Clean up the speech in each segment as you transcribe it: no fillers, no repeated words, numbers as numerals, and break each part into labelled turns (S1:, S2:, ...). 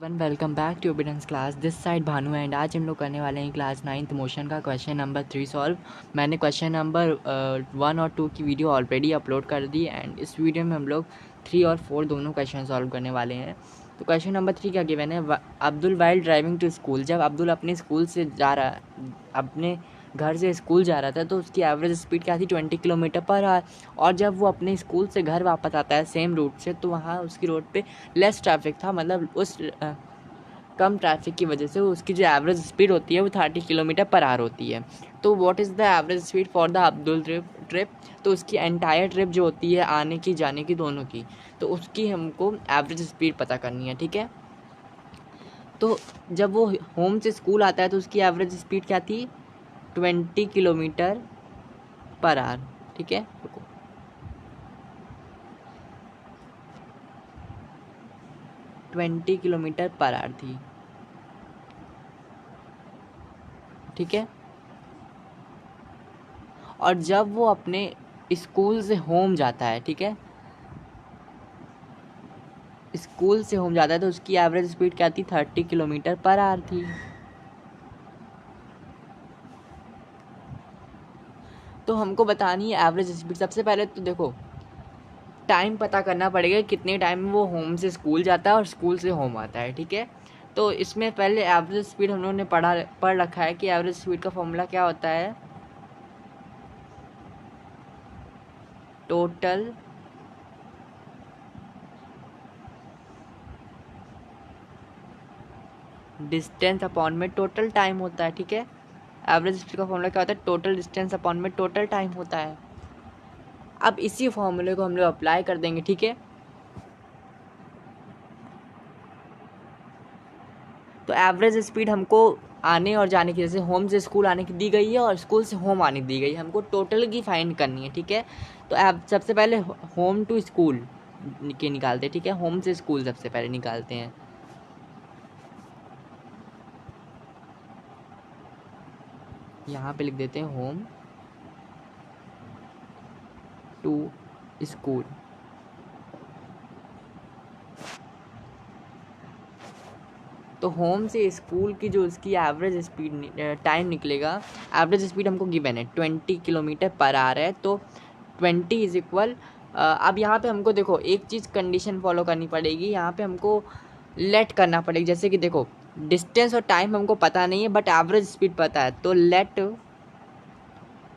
S1: Welcome back to obedience class. This side Bhanu and आज हम लोग करने वाले हैं क्लास 9th मोशन का क्वेश्चन नंबर 3 सॉल्व। मैंने क्वेश्चन नंबर 1 और 2 की वीडियो ऑलरेडी अपलोड कर दी एंड इस वीडियो में हम लोग 3 और 4 दोनों क्वेश्चन सॉल्व करने वाले हैं। तो क्वेश्चन नंबर 3 क्या गिवन है, Abdul while driving to school. जब अब्दुल अपने स्कूल से अपने घर से स्कूल जा रहा था तो उसकी एवरेज स्पीड क्या थी, 20 किलोमीटर पर आवर। और जब वो अपने स्कूल से घर वापस आता है सेम रूट से तो वहाँ उसकी रोड पे लेस ट्रैफिक था, मतलब उस कम ट्रैफिक की वजह से उसकी जो एवरेज स्पीड होती है वो 30 किलोमीटर पर आवर होती है। तो what is the average speed for the Abdul trip. तो उसकी एंटायर ट्रिप जो होती है आने की जाने की दोनों की, तो उसकी हमको एवरेज स्पीड पता करनी है। ठीक है, तो जब वो होम से स्कूल आता है तो उसकी एवरेज स्पीड क्या थी, 20 किलोमीटर पर आवर। ठीक है, 20 किलोमीटर पर आवर थी। ठीक है, और जब वो अपने स्कूल से होम जाता है, ठीक है, स्कूल से होम जाता है तो उसकी एवरेज स्पीड क्या थी, 30 किलोमीटर पर आवर थी। तो हमको बतानी है एवरेज स्पीड। सबसे पहले तो देखो टाइम पता करना पड़ेगा, कितने टाइम में वो होम से स्कूल जाता है और स्कूल से होम आता है। ठीक है, तो इसमें पहले एवरेज स्पीड हम लोगों ने पढ़ रखा है कि एवरेज स्पीड का फॉर्मूला क्या होता है, टोटल डिस्टेंस अपॉन में टोटल टाइम होता है। ठीक है, एवरेज स्पीड का फॉर्मूला क्या होता है, टोटल डिस्टेंस अपॉन में टोटल टाइम होता है। अब इसी फॉर्मूले को हम लोग अप्लाई कर देंगे। ठीक है, तो एवरेज स्पीड हमको आने और जाने की, जैसे होम से स्कूल आने की दी गई है और स्कूल से होम आने की दी गई है, हमको टोटल की फाइंड करनी है। ठीक है, तो सबसे पहले होम टू स्कूल के निकालते हैं। ठीक है, होम से स्कूल सबसे पहले निकालते हैं। यहाँ पे लिख देते हैं होम टू स्कूल। तो होम से स्कूल की जो उसकी एवरेज स्पीड टाइम निकलेगा, एवरेज स्पीड हमको गिवन है 20 किलोमीटर पर आवर है। तो 20 इज इक्वल, अब यहाँ पे हमको देखो एक चीज़ कंडीशन फॉलो करनी पड़ेगी, यहाँ पे हमको लेट करना पड़ेगा। जैसे कि देखो डिस्टेंस और टाइम हमको पता नहीं है बट एवरेज स्पीड पता है, तो let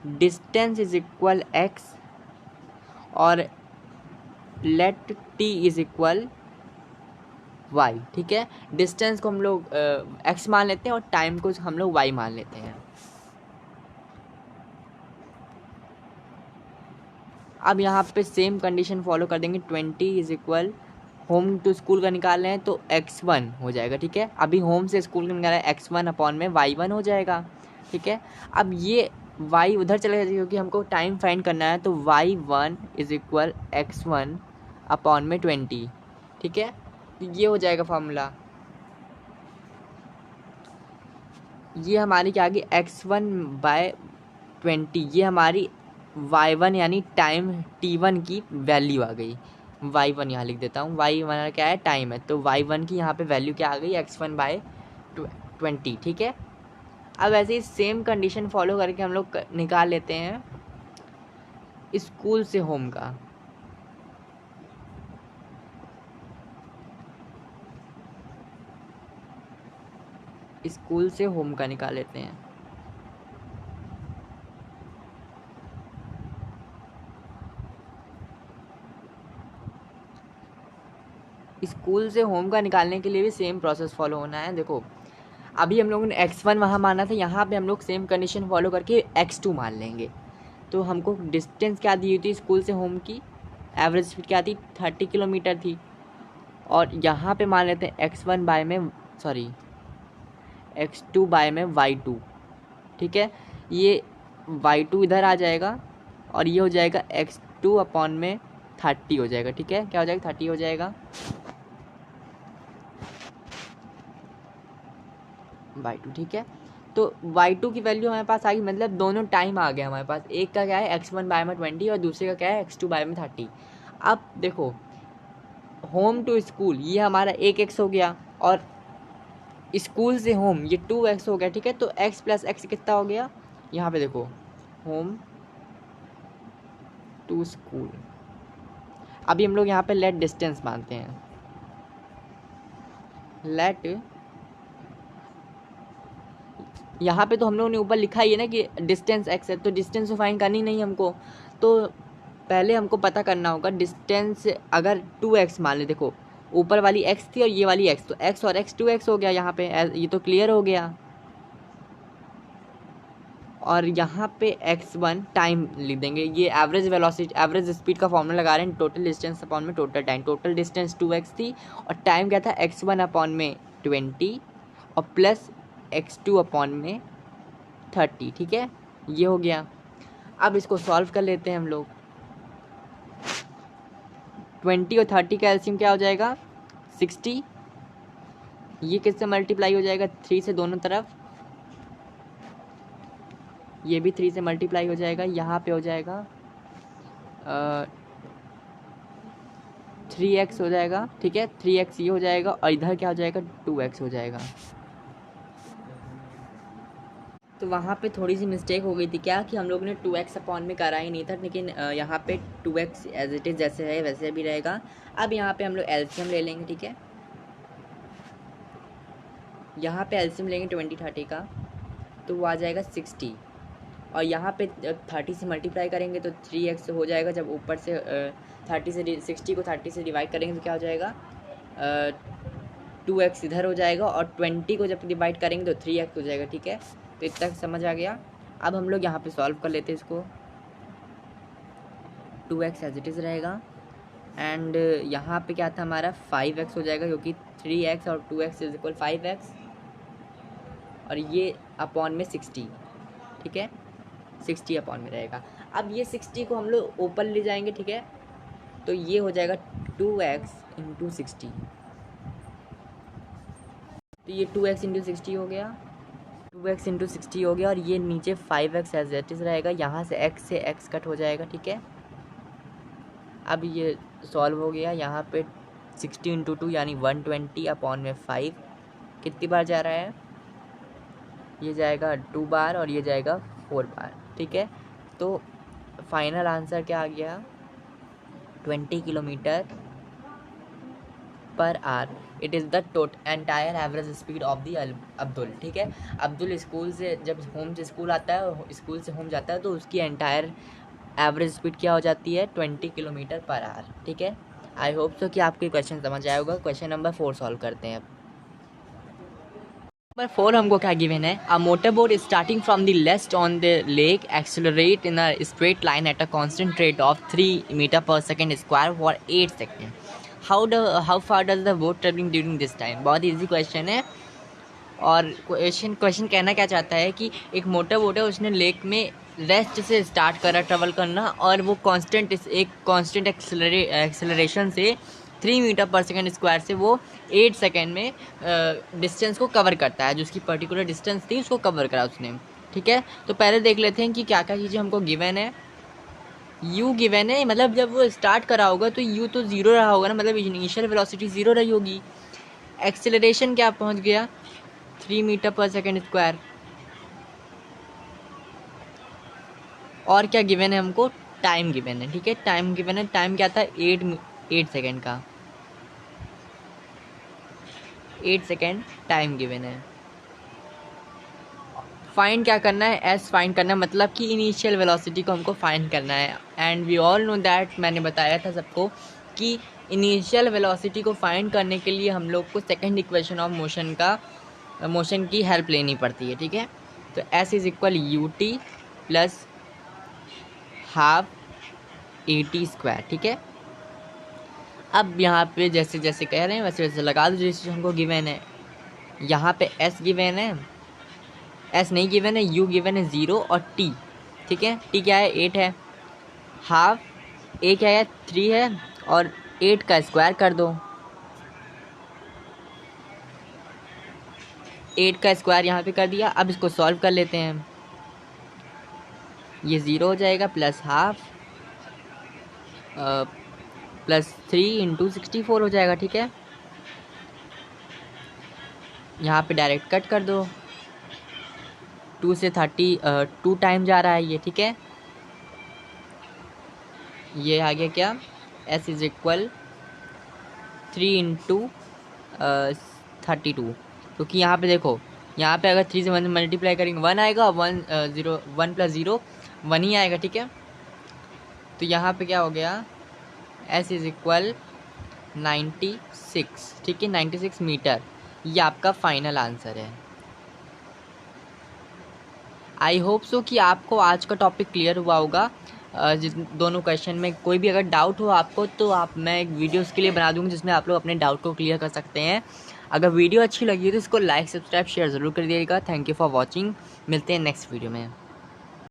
S1: distance is equal X और let T is equal Y. ठीक है, डिस्टेंस को हम लोग एक्स मान लेते हैं और टाइम को हम लोग वाई मान लेते हैं। अब यहाँ पे सेम कंडीशन फॉलो कर देंगे, 20 is equal home to school का निकाल रहे हैं तो x1 हो जाएगा। ठीक है, अभी होम से स्कूल का निकाला है, x1 अपॉन में y1 हो जाएगा। ठीक है, अब ये y उधर चला जाएगा क्योंकि हमको टाइम फाइंड करना है, तो y1 is equal x1 upon में 20। ठीक है, तो ये हो जाएगा फॉर्मूला। ये हमारी क्या आ गई, x1 बाय 20, ये हमारी y1 यानी टाइम t1 की वैल्यू आ गई। y1 यहाँ लिख देता हूँ, y1 क्या है, टाइम है, तो y1 की यहाँ पे वैल्यू क्या आ गई, x1 बाय 20। ठीक है, अब ऐसे ही सेम कंडीशन फॉलो करके हम लोग निकाल लेते हैं स्कूल से होम का। स्कूल से होम का निकाल लेते हैं। स्कूल से होम का निकालने के लिए भी सेम प्रोसेस फॉलो होना है। देखो अभी हम लोगों ने x1 वहाँ माना था, यहाँ पे हम लोग सेम कंडीशन फॉलो करके x2 मान लेंगे। तो हमको डिस्टेंस क्या दी हुई थी स्कूल से होम की, एवरेज स्पीड क्या थी, 30 किलोमीटर थी। और यहाँ पे मान लेते हैं x1 बाय में, सॉरी x2 बाय में y2। ठीक है, ये y2 इधर आ जाएगा और ये हो जाएगा x2 अपॉन में 30 हो जाएगा। ठीक है, क्या हो जाएगा, 30 हो जाएगा y2। ठीक है, तो y2 की वैल्यू हमारे पास आ गई, मतलब दोनों टाइम आ गया हमारे पास। एक का क्या है x1 बाय में 20 और दूसरे का क्या है x2 बाय में 30। अब देखो होम टू स्कूल ये हमारा एक x हो गया और स्कूल से होम ये 2x हो गया, ठीक है। तो x प्लस एक्स कितना हो गया, यहाँ पे देखो, होम टू स्कूल। अभी हम लोग यहाँ पे लेट डिस्टेंस मानते हैं, लेट, यहाँ पे तो हम लोगों ने ऊपर लिखा ही है ना कि डिस्टेंस x है, तो डिस्टेंस तो फाइंड करनी नहीं हमको, तो पहले हमको पता करना होगा डिस्टेंस। अगर 2x मान ले, देखो ऊपर वाली x थी और ये वाली x, तो x और x 2x हो गया यहाँ पे, ये तो क्लियर हो गया। और यहाँ पे x1 टाइम लिख देंगे, ये एवरेज वेलोसिटी एवरेज स्पीड का फॉर्मूला लगा रहे हैं, टोटल डिस्टेंस अपॉन में total time. Total distance 2x थी और टाइम क्या था, x1 अपॉन में 20 और प्लस x2 अपॉन में 30, ठीक है, ये हो गया। अब इसको सॉल्व कर लेते हैं हम लोग। 20 और 30 का एलसीएम क्या हो जाएगा, 60। ये किससे मल्टीप्लाई हो जाएगा, 3 से दोनों तरफ, ये भी 3 से मल्टीप्लाई हो जाएगा। यहाँ पे हो जाएगा 3x हो जाएगा, ठीक है, 3x ये हो जाएगा और इधर क्या हो जाएगा, 2x हो जाएगा। तो वहाँ पे थोड़ी सी मिस्टेक हो गई थी, क्या कि हम लोग ने 2x अपॉन में करा ही नहीं था, लेकिन यहाँ पे 2x एज इट इज़ जैसे है वैसे भी रहेगा। अब यहाँ पे हम लोग एलसीएम ले लेंगे, ठीक है, यहाँ पे एलसीएम लेंगे 20 30 का, तो वो आ जाएगा 60 और यहाँ पे 30 से मल्टीप्लाई करेंगे तो 3x हो जाएगा। जब ऊपर से 30 से 60 को 30 से डिवाइड करेंगे तो क्या हो जाएगा, 2x इधर हो जाएगा और 20 को जब डिवाइड करेंगे तो 3x हो जाएगा, ठीक है। तो इतना समझ आ गया। अब हम लोग यहाँ पे सॉल्व कर लेते हैं इसको। 2x एज इट इज़ रहेगा एंड यहाँ पे क्या था हमारा, 5x हो जाएगा, क्योंकि 3x और 2x इज इक्वल 5x और ये अपॉन में 60, ठीक है, 60 अपॉन में रहेगा। अब ये 60 को हम लोग ऊपर ले जाएंगे, ठीक है, तो ये हो जाएगा 2x इंटू 60, तो ये 2x इंटू 60 हो गया, 2x इंटू 60 हो गया और ये नीचे 5x एज इट इज़ रहेगा। यहाँ से x कट हो जाएगा, ठीक है। अब ये सॉल्व हो गया। यहाँ पे 60 इंटू 2 यानी 120 अपॉन में 5 कितनी बार जा रहा है, ये जाएगा 2 बार और ये जाएगा 4 बार, ठीक है। तो फाइनल आंसर क्या आ गया, 20 kilometre per hour. It is the entire average speed of the Abdul, ठीक है। अब्दुल स्कूल से जब होम से स्कूल आता है, स्कूल से होम जाता है, तो उसकी एंटायर एवरेज स्पीड क्या हो जाती है, 20 किलोमीटर पर आवर, ठीक है। आई होप सो कि आपके क्वेश्चन समझ आया होगा। क्वेश्चन नंबर 4 सॉल्व करते हैं अब। नंबर 4 हमको क्या गिवन है, a motor boat starting from the left on the lake accelerate in a straight line at a constant rate of 3 metre per second square for 8 second. How far does the boat travelling during this time. बहुत easy question है और question कहना क्या चाहता है कि एक motor boat है, उसने लेक में रेस्ट से स्टार्ट करा ट्रेवल करना और वो एक कांस्टेंट एक्सेलरेशन से 3 मीटर पर सेकेंड स्क्वायर से वो 8 सेकेंड में डिस्टेंस को कवर करता है। जो उसकी पर्टिकुलर डिस्टेंस थी उसको कवर करा उसने, ठीक है। तो पहले देख लेते हैं कि क्या क्या चीज़ें हमको गिवन है। यू गिवन है, मतलब जब वो स्टार्ट करा होगा तो यू तो ज़ीरो रहा होगा ना, मतलब इनिशियल वेलोसिटी ज़ीरो रही होगी। एक्सेलरेशन क्या पहुंच गया, 3 मीटर पर सेकेंड स्क्वायर। और क्या गिवन है हमको, टाइम गिवन है, ठीक है, टाइम गिवन है। टाइम क्या था, 8 सेकेंड का, 8 सेकेंड टाइम गिवन है। फाइंड क्या करना है, एस फाइंड करना है, मतलब कि इनिशियल वेलोसिटी को हमको फाइंड करना है। And we all know that, मैंने बताया था सबको कि इनिशियल वेलोसिटी को फाइंड करने के लिए हम लोग को सेकंड इक्वेशन ऑफ मोशन की हेल्प लेनी पड़ती है, ठीक है। तो S is equal U T plus half A T square, ठीक है। अब यहाँ पे जैसे जैसे कह रहे हैं वैसे वैसे लगा दो जैसे हमको गिवन है। यहाँ पे एस गिवन है, एस नहीं गिवन है, यू गिवन है 0 और टी, ठीक है। टी क्या है, 8 है, हाफ ए क्या है, 3 है और 8 का स्क्वायर कर दो। 8 का स्क्वायर यहाँ पे कर दिया। अब इसको सॉल्व कर लेते हैं। ये 0 हो जाएगा प्लस हाफ प्लस 3 इंटू 64 हो जाएगा, ठीक है। यहाँ पे डायरेक्ट कट कर दो, 2 से 30 2 टाइम जा रहा है ये, ठीक है। ये आ गया क्या, s इज इक्वल 3 इंटू 32, क्योंकि यहाँ पे देखो, यहाँ पे अगर 3 से 1 मल्टीप्लाई करेंगे 1 आएगा, 1 प्लस 0 1 ही आएगा, ठीक है। तो यहाँ पे क्या हो गया, s इज इक्वल 96, ठीक है, 96 मीटर। ये आपका फाइनल आंसर है। आई होप सो कि आपको आज का टॉपिक क्लियर हुआ होगा। जिस दोनों क्वेश्चन में कोई भी अगर डाउट हो आपको, तो मैं एक वीडियो उसके लिए बना दूँगी जिसमें आप लोग अपने डाउट को क्लियर कर सकते हैं। अगर वीडियो अच्छी लगी तो इसको लाइक सब्सक्राइब शेयर ज़रूर कर दिएगा। Thank you for watching. मिलते हैं नेक्स्ट वीडियो में।